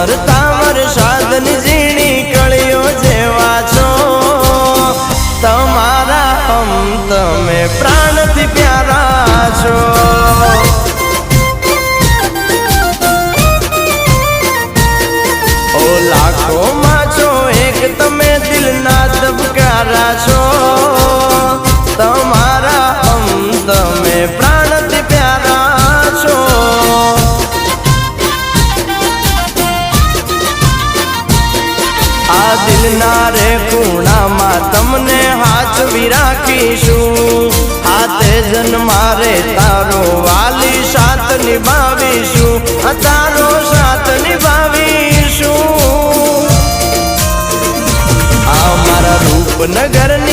વરસતા વરસાદની ઝીણી કળીઓ જેવા છો તમારા તમે પ્રાણથી પ્યારા છો ઓ લાખોમાં છો એક તમે દિલના ધબકારા છો તમારા તમે પ્રાણથી પ્યારા છો આ દિલના રે ખૂણામાં તમને હાચવી રાખીશું હાથે જન્મારે તારો વાલી સાથ નિભાવીશું તારો સાથ નિભાવીશું આ મારા રૂપનગરની